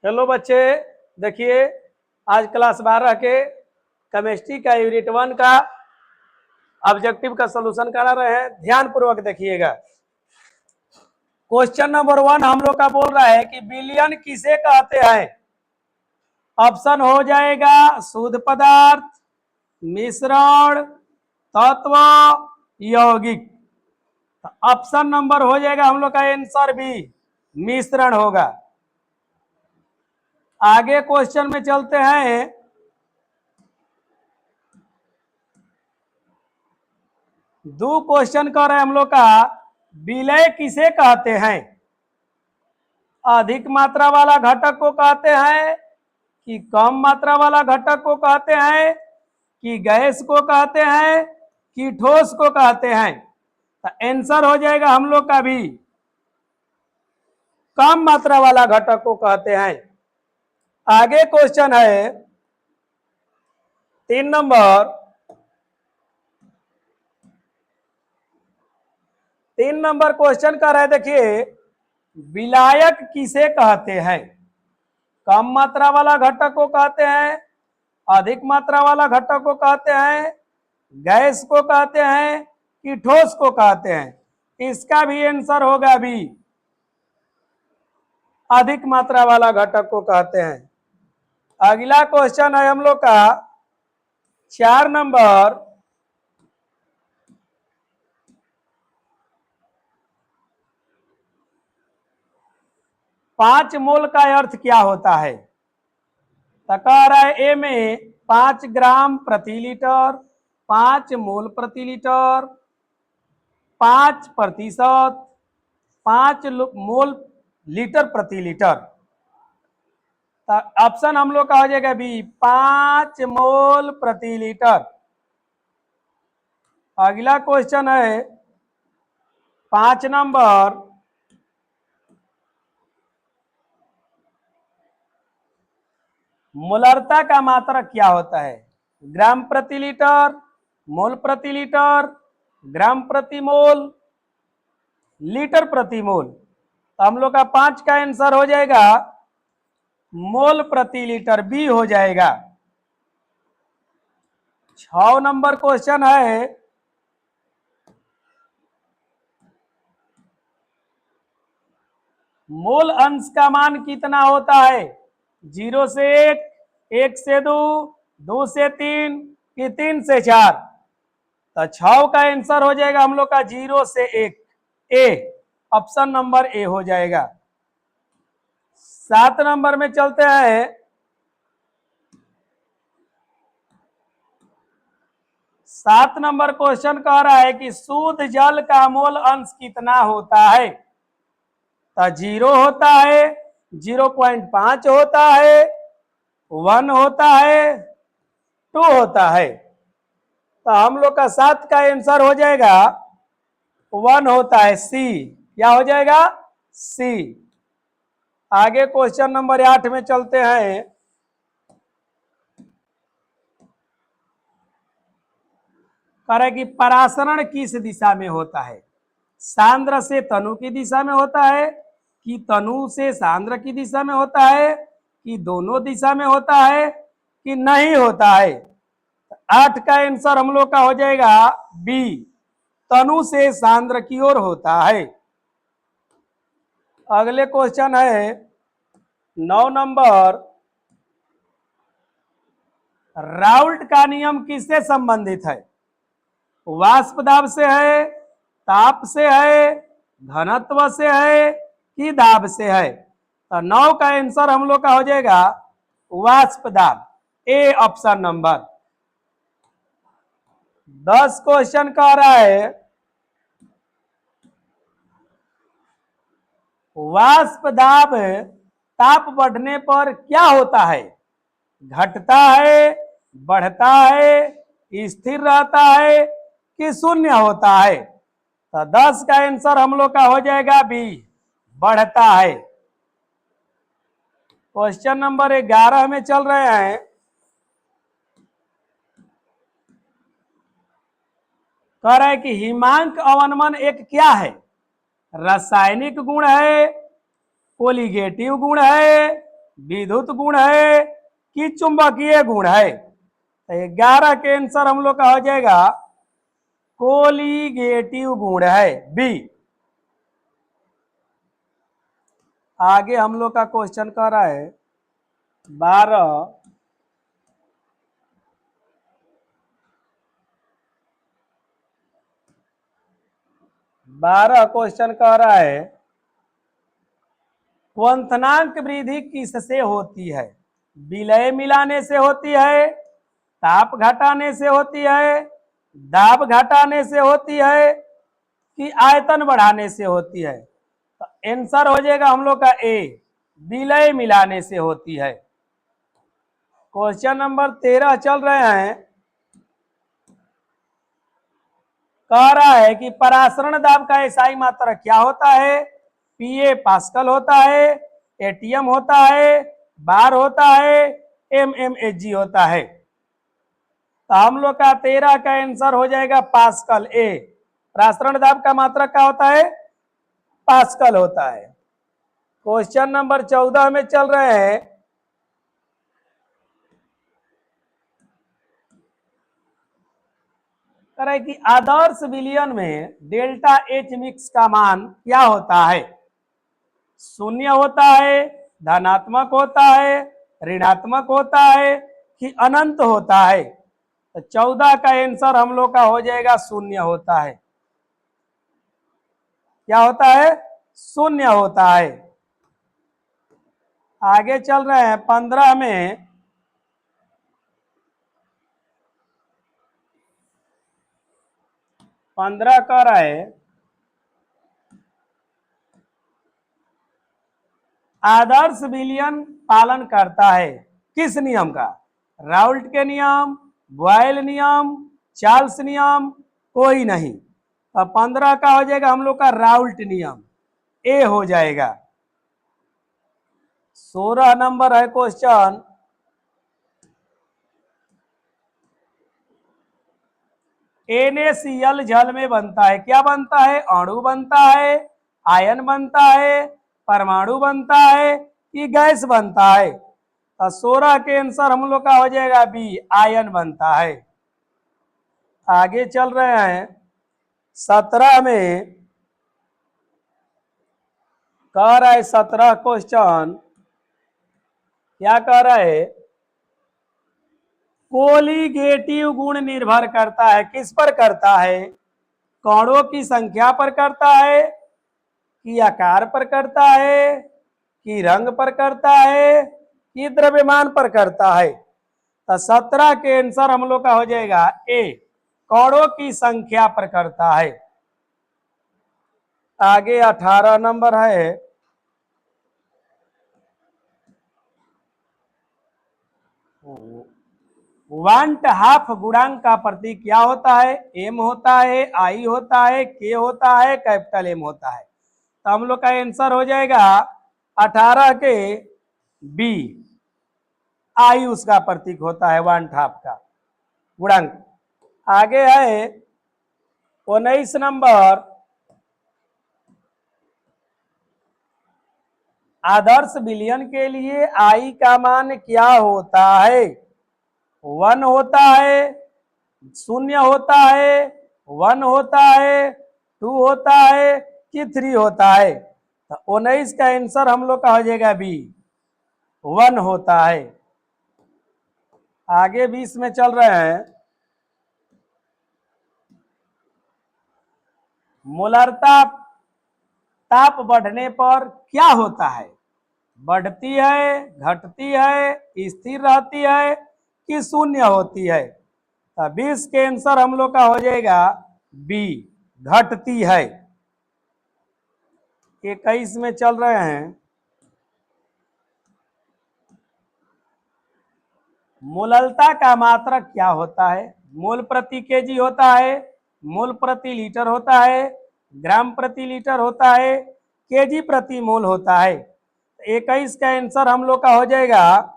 Hello बच्चे, देखिए आज क्लास 12 के केमिस्ट्री का यूनिट 1 का ऑब्जेक्टिव का सलूशन करा रहे हैं। ध्यान पूर्वक देखिएगा। क्वेश्चन नंबर 1 हम लोग का बोल रहा है कि विलयन किसे कहते हैं। ऑप्शन हो जाएगा शुद्ध पदार्थ, मिश्रण, तत्व, यौगिक। ऑप्शन नंबर हो जाएगा हम लोग का आंसर भी मिश्रण होगा। आगे क्वेश्चन में चलते हैं। दो क्वेश्चन कर रहे हैं हम लोग का, विलय किसे कहते हैं। अधिक मात्रा वाला घटक को कहते हैं कि कम मात्रा वाला घटक को कहते हैं कि गैस को कहते हैं कि ठोस को कहते हैं। तो आंसर हो जाएगा हम लोग का भी कम मात्रा वाला घटक को कहते हैं। आगे क्वेश्चन है 3 नंबर। 3 नंबर क्वेश्चन कर रहे हैं, देखिए विलायक किसे कहते हैं। कम मात्रा वाला घटक को कहते हैं, अधिक मात्रा वाला घटक को कहते हैं, गैस को कहते हैं कि ठोस को कहते हैं। इसका भी आंसर होगा भी अधिक मात्रा वाला घटक को कहते हैं। अगला क्वेश्चन है हम लोग का 4 नंबर। पांच मोल का अर्थ क्या होता है। तो कह रहा है ए में 5 ग्राम प्रति लीटर, 5 मोल प्रति लीटर, 5%, 5 मोल लीटर प्रति लीटर। तो ऑप्शन हम लोग का हो जाएगा बी 5 मोल प्रति लीटर। अगला क्वेश्चन है 5 नंबर। मोलरता का मात्रक क्या होता है। ग्राम प्रति लीटर, मोल प्रति लीटर, ग्राम प्रति मोल, लीटर प्रति मोल। तो हम लोग का 5 का आंसर हो जाएगा मोल प्रति लीटर, बी हो जाएगा। 6 नंबर क्वेश्चन है मोल अंश का मान कितना होता है। 0 से 1, 1 से 2, 2 से 3 कि 3 से 4। तो 6 का आंसर हो जाएगा हम लोग का 0 से 1, ए। ऑप्शन नंबर ए हो जाएगा। 7 नंबर में चलते हैं। 7 नंबर क्वेश्चन कह रहा है कि शुद्ध जल का मोल अंश कितना होता है। तो 0 होता है, 0.5 होता है, 1 होता है, 2 होता है। तो हम लोग का 7 का आंसर हो जाएगा 1 होता है, सी। क्या हो जाएगा, सी। आगे क्वेश्चन नंबर 8 में चलते हैं। कह रहे कि परासरण किस दिशा में होता है। सांद्र से तनु की दिशा में होता है कि तनु से सांद्र की दिशा में होता है कि दोनों दिशा में होता है कि नहीं होता है। 8 का आंसर हम लोग का हो जाएगा बी, तनु से सांद्र की ओर होता है। अगले क्वेश्चन है 9 नंबर। राउल्ट का नियम किससे संबंधित है। वाष्प दाब से है, ताप से है, घनत्व से है कि दाब से है। तो 9 का आंसर हम लोग का हो जाएगा वाष्प दाब, ए ऑप्शन नंबर। 10 क्वेश्चन कह रहा है वाष्प दाब ताप बढ़ने पर क्या होता है। घटता है, बढ़ता है, स्थिर रहता है कि शून्य होता है। तो 10 का आंसर हम लोग का हो जाएगा बी, बढ़ता है। क्वेश्चन नंबर 11 में चल रहे हैं। कह रहा है कि हिमांक अवनमन एक क्या है। रासायनिक गुण है, कोलिगेटिव गुण है, विद्युत गुण है कि चुंबकीय गुण है? तो 11 के आंसर हम लोग का हो जाएगा कोलिगेटिव गुण है, बी। आगे हम लोग का क्वेश्चन कर रहा है 12 क्वेश्चन कह रहा है क्वंथनांक वृद्धि किससे होती है? विलय मिलाने से होती है, ताप घटाने से होती है, दाब घटाने से होती है कि आयतन बढ़ाने से होती है? तो आंसर हो जाएगा हम लोग का ए, विलय मिलाने से होती है। क्वेश्चन नंबर 13 चल रहे हैं। कह रहा है कि परासरण दाब का एसआई मात्रक क्या होता है? पीए पास्कल होता है, एटीएम होता है, बार होता है, एमएमएचजी होता है? तो हम लोग का 13 का आंसर हो जाएगा पास्कल, ए। परासरण दाब का मात्रक क्या होता है? पास्कल होता है। क्वेश्चन नंबर 14 में चल रहे हैं। कह रहे कि आदर्श विलयन में डेल्टा एच मिक्स का मान क्या होता है? शून्य होता है, धनात्मक होता है, ऋणात्मक होता है कि अनंत होता है? तो 14 का आंसर हम लोग का हो जाएगा शून्य होता है। क्या होता है? शून्य होता है। आगे चल रहे हैं 15 में। 15 कह रहा है आदर्श विलयन पालन करता है किस नियम का? राउल्ट के नियम, बॉयल नियम, चार्ल्स नियम, कोई नहीं। अब 15 का हो जाएगा हम लोग का राउल्ट नियम, ए हो जाएगा। 16 नंबर है क्वेश्चन। NaCl जल में बनता है, क्या बनता है? अणु बनता है, आयन बनता है, परमाणु बनता है कि गैस बनता है? तो 16 के आंसर हम लोग का हो जाएगा बी, आयन बनता है। आगे चल रहे हैं 17 में। कह रहा है 17 क्वेश्चन क्या कह रहा है? कोलिगेटिव गुण निर्भर करता है, किस पर करता है? कणों की संख्या पर करता है कि आकार पर करता है कि रंग पर करता है कि द्रव्यमान पर करता है? तो 17 के आंसर हम लोग का हो जाएगा ए, कणों की संख्या पर करता है। आगे 18 नंबर है। वांट हाफ गुणांक का प्रतीक क्या होता है? एम होता है, आई होता है, के होता है, कैपिटल एम होता है? तो हम लोग का आंसर हो जाएगा 18 के बी, आई उसका प्रतीक होता है, वांट हाफ का गुणांक। आगे है 19 नंबर। आदर्श विलयन के लिए आई का मान क्या होता है? 1 होता है, शून्य होता है, 1 होता है, 2 होता है कि 3 होता है? तो 19 का आंसर हम लोग का हो जाएगा बी, 1 होता है। आगे 20 में चल रहे हैं। मोलरता ताप बढ़ने पर क्या होता है? बढ़ती है, घटती है, स्थिर रहती है कि शून्य होती है? तो 20 के आंसर हम लोग का हो जाएगा बी, घटती है। 21 में चल रहे हैं। मोललता का मात्रक क्या होता है? मोल प्रति केजी होता है, मोल प्रति लीटर होता है, ग्राम प्रति लीटर होता है, केजी प्रति मोल होता है? 21 का आंसर हम लोग का हो जाएगा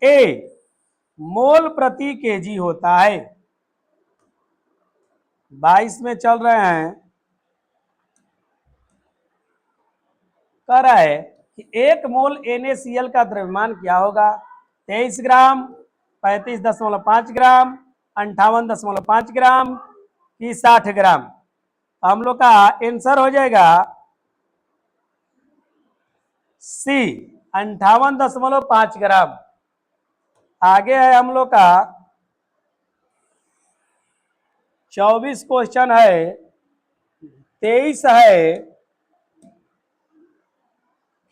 ए, मोल प्रति केजी होता है। 22 में चल रहे हैं। कह रहा है कि 1 मोल NaCl का द्रव्यमान क्या होगा, 23 ग्राम, 35.5 ग्राम, 58.5 ग्राम कि 60 ग्राम। हम लोग का आंसर हो जाएगा सी, 58.5 ग्राम। आगे है हम लोग का 24 क्वेश्चन है, 23 है,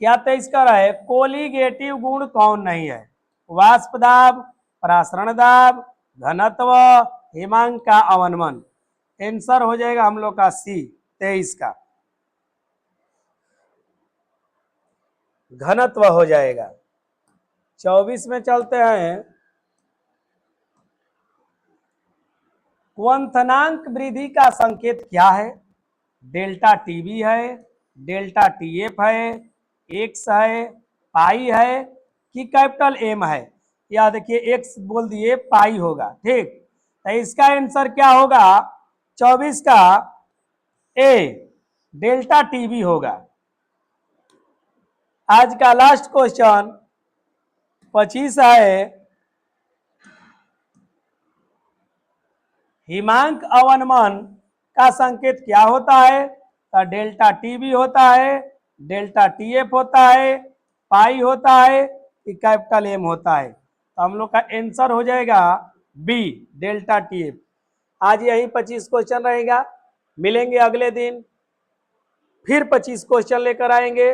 क्या 23 का रहा है, कोलिगेटिव गुण कौन नहीं है, वाष्प दाब, प्रासरण दाब, घनत्व, हिमांक का अवनमन। आंसर हो जाएगा हम लोग का सी, 23 का घनत्व हो जाएगा। 24 में चलते हैं, क्वंथनांक वृद्धि का संकेत क्या है, डेल्टा टीबी है, डेल्टा टीएफ है, एक्स है, पाई है कि कैपिटल एम है। या देखिए एक्स बोल दिए, पाई होगा, ठीक। तो इसका आंसर क्या होगा 24 का ए, डेल्टा टीबी होगा। आज का लास्ट क्वेश्चन 25 है, हिमांक अवनमन का संकेत क्या होता है, तो डेल्टा टीबी होता है, डेल्टा टीएफ होता है, पाई होता है कि कैपिटल एम होता है। तो हम लोग का आंसर हो जाएगा बी, डेल्टा टीएफ। आज यही 25 क्वेश्चन रहेगा, मिलेंगे अगले दिन, फिर 25 क्वेश्चन लेकर आएंगे।